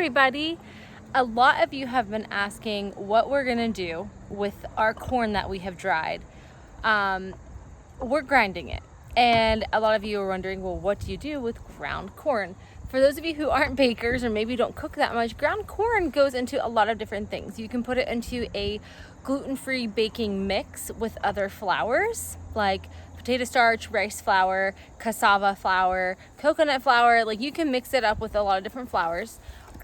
everybody. A lot of you have been asking what we're gonna do with our corn that we have dried. We're grinding it, and a lot of you are wondering, well, what do you do with ground corn? For those of you who aren't bakers or maybe don't cook that much, ground corn goes into a lot of different things. You can put it into a gluten-free baking mix with other flours like potato starch, rice flour, cassava flour, coconut flour. Like, you can mix it up with a lot of different flours,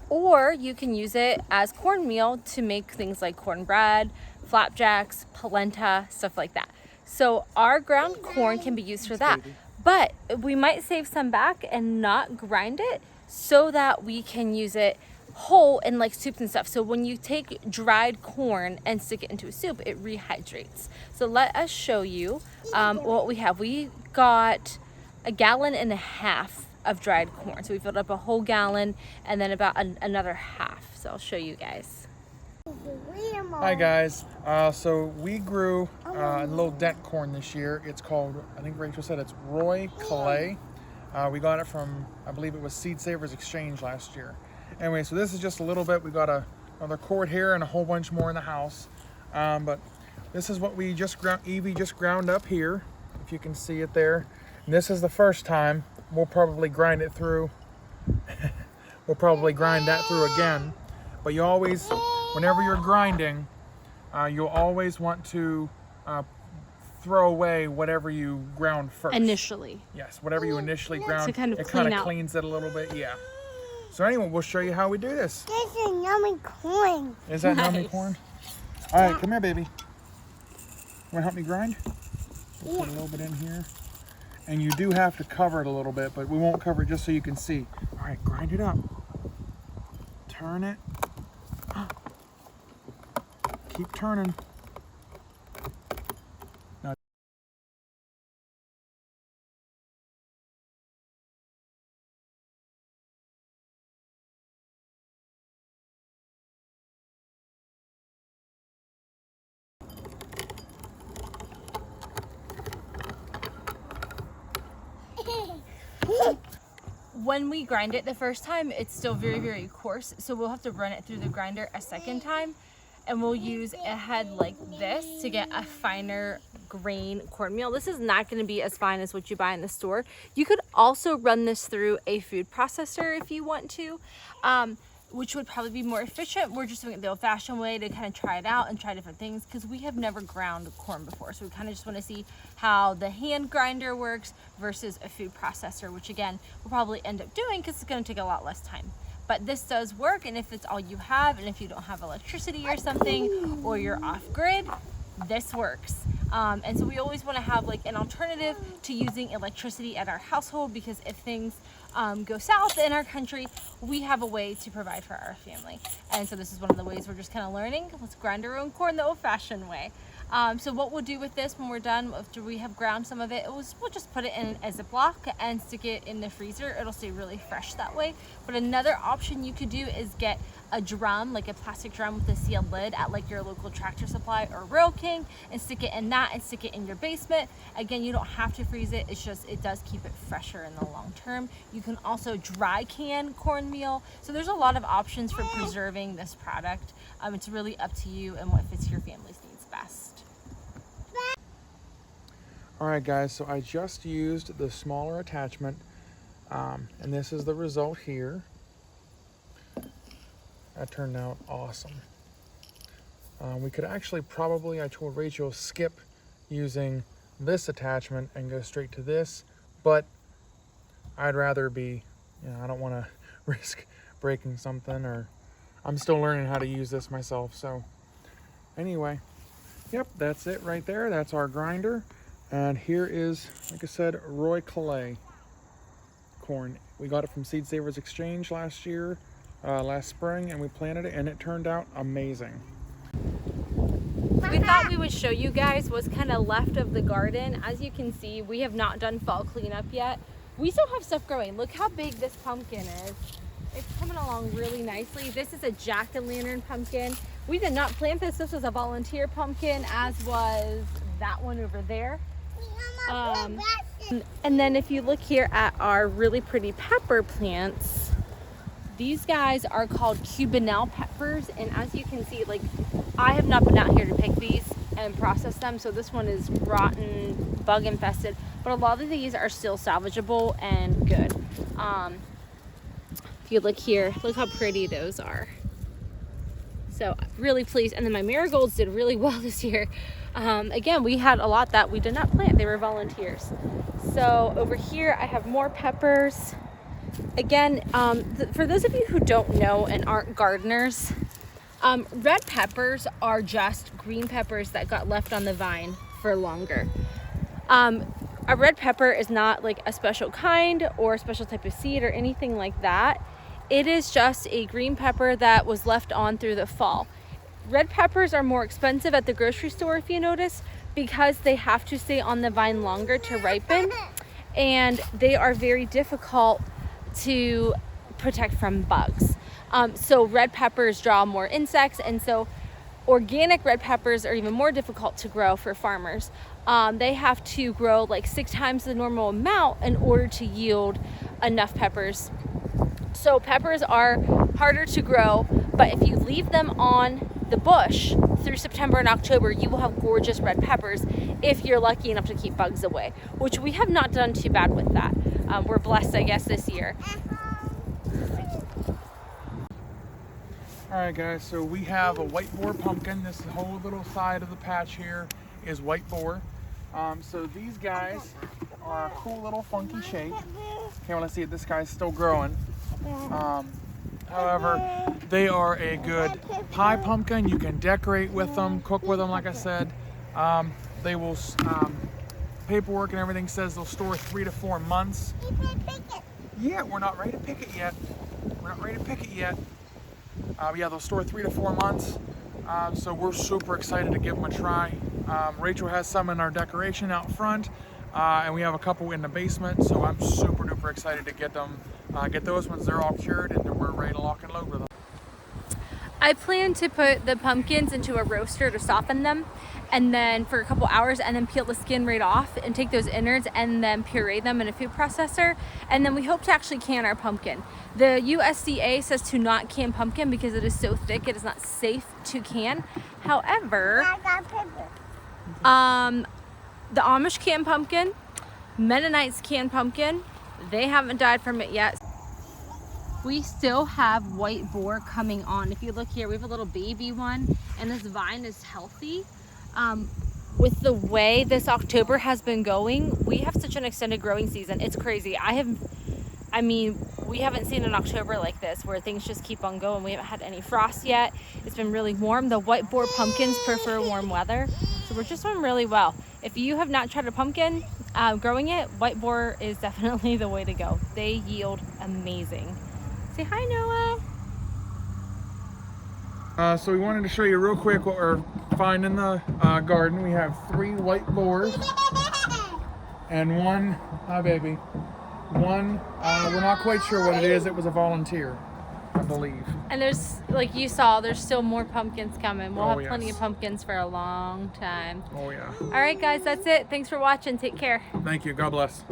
or you can use it as cornmeal to make things like cornbread, flapjacks, polenta, stuff like that. So our ground corn can be used for that. But we might save some back and not grind it so that we can use it whole in like soups and stuff. So when you take dried corn and stick it into a soup, it rehydrates. So let us show you what we have. We got 1.5 gallons of dried corn. So we filled up a whole gallon and then about another half. So I'll show you guys. Hi guys, so we grew a little dent corn this year. It's called, I think Rachel said it's Calais. We got it from, I believe it was Seed Savers Exchange last year. Anyway, so this is just a little bit. We got another quart here and a whole bunch more in the house. But this is what we just ground, Evie just ground up here, if you can see it there. And this is the first time. We'll probably grind it through. We'll probably grind that through again. But you always, whenever you're grinding, you'll always want to throw away whatever you ground first. Initially. Yes, whatever you initially ground. To kind of it clean kind of out. cleans it a little bit, yeah. So anyway, we'll show you how we do this. This is yummy corn. Is that Nice. yummy corn? All right, come here, baby. You want to help me grind? We'll put a little bit in here. And you do have to cover it a little bit, but we won't cover it just so you can see. All right, grind it up. Turn it. Keep turning. Now, When we grind it the first time, it's still very, very coarse. So we'll have to run it through the grinder a second time. And we'll use a head like this to get a finer grain cornmeal. This is not going to be as fine as what you buy in the store. You could also run this through a food processor if you want to, which would probably be more efficient. We're just doing it the old-fashioned way to kind of try it out and try different things because we have never ground corn before. So we kind of just want to see how the hand grinder works versus a food processor, which again, we'll probably end up doing because it's going to take a lot less time. But this does work, and if it's all you have, and if you don't have electricity or something, or you're off grid, this works. And so we always want to have like an alternative to using electricity at our household, because if things go south in our country, we have a way to provide for our family. And so this is one of the ways we're just kind of learning. Let's grind our own corn the old-fashioned way. So what we'll do with this when we're done, after we have ground some of it, we'll just put it in a Ziploc and stick it in the freezer. It'll stay really fresh that way. But another option you could do is get a drum, like a plastic drum with a sealed lid at like your local Tractor Supply or Rural King, and stick it in that and stick it in your basement. Again, you don't have to freeze it. It's just, it does keep it fresher in the long term. You can also dry can cornmeal. So there's a lot of options for preserving this product. It's really up to you and what fits your family's needs best. all right, guys, so I just used the smaller attachment, and this is the result here. That turned out awesome. We could actually probably, I told Rachel, skip using this attachment and go straight to this, but I'd rather be, I don't want to risk breaking something, or I'm still learning how to use this myself. So anyway, yep, that's it right there. That's our grinder. And here is, like I said, Calais corn. We got it from Seed Savers Exchange last year, last spring, and we planted it, and it turned out amazing. We thought we would show you guys what's kind of left of the garden. As you can see, we have not done fall cleanup yet. We still have stuff growing. Look how big this pumpkin is. It's coming along really nicely. This is a jack-o'-lantern pumpkin. We did not plant this. This was a volunteer pumpkin, as was that one over there. And then if you look here at our really pretty pepper plants, These guys are called Cubanelle peppers, and as you can see, like, I have not been out here to pick these and process them, so this one is rotten, bug infested, but a lot of these are still salvageable and good. If you look here, look how pretty those are. So really pleased. And then my marigolds did really well this year. Again, we had a lot that we did not plant. They were volunteers. So over here I have more peppers. Again, for those of you who don't know and aren't gardeners, red peppers are just green peppers that got left on the vine for longer. A red pepper is not like a special kind or a special type of seed or anything like that. It is just a green pepper that was left on through the fall. Red peppers are more expensive at the grocery store, if you notice, because they have to stay on the vine longer to ripen, and they are very difficult to protect from bugs. So red peppers draw more insects, and so organic red peppers are even more difficult to grow for farmers. They have to grow like 6 times the normal amount in order to yield enough peppers. So peppers are harder to grow, but if you leave them on the bush through September and October, you will have gorgeous red peppers if you're lucky enough to keep bugs away, which we have not done too bad with that. We're blessed, I guess, this year. All right, guys, so we have a whiteboard pumpkin. This whole little side of the patch here is white boar. So these guys are a cool little funky shape. Okay, well, let's see if this guy's still growing. However, they are a good pie pumpkin. You can decorate with them, cook with them, like I said. They will, paperwork and everything says they'll store 3 to 4 months. Yeah, we're not ready to pick it yet. Yeah, they'll store 3 to 4 months. So we're super excited to give them a try. Rachel has some in our decoration out front, and we have a couple in the basement. So I'm super duper excited to get them, get those ones. They're all cured, and then we're ready to lock and load with them. I plan to put the pumpkins into a roaster to soften them, and then for a couple hours, and then peel the skin right off and take those innards and then puree them in a food processor, and then we hope to actually can our pumpkin. The USDA says to not can pumpkin because it is so thick, it is not safe to can. However, the Amish can pumpkin, Mennonites can pumpkin. They haven't died from it yet. We still have white boar coming on. If you look here, we have a little baby one, and this vine is healthy. With the way this October has been going, we have such an extended growing season. It's crazy. I mean, we haven't seen an October like this where things just keep on going. We haven't had any frost yet. It's been really warm. The white boar pumpkins prefer warm weather, so we're just doing really well. If you have not tried a pumpkin, growing it, white boar is definitely the way to go. They yield amazing. Say hi, Noah. So we wanted to show you real quick what we're finding in the garden. We have 3 white boars and one, hi baby, one, we're not quite sure what it is. It was a volunteer, I believe. And there's, like you saw, there's still more pumpkins coming. We'll have plenty yes. of pumpkins for a long time. Oh yeah. All right, guys, that's it. Thanks for watching. Take care. Thank you. God bless.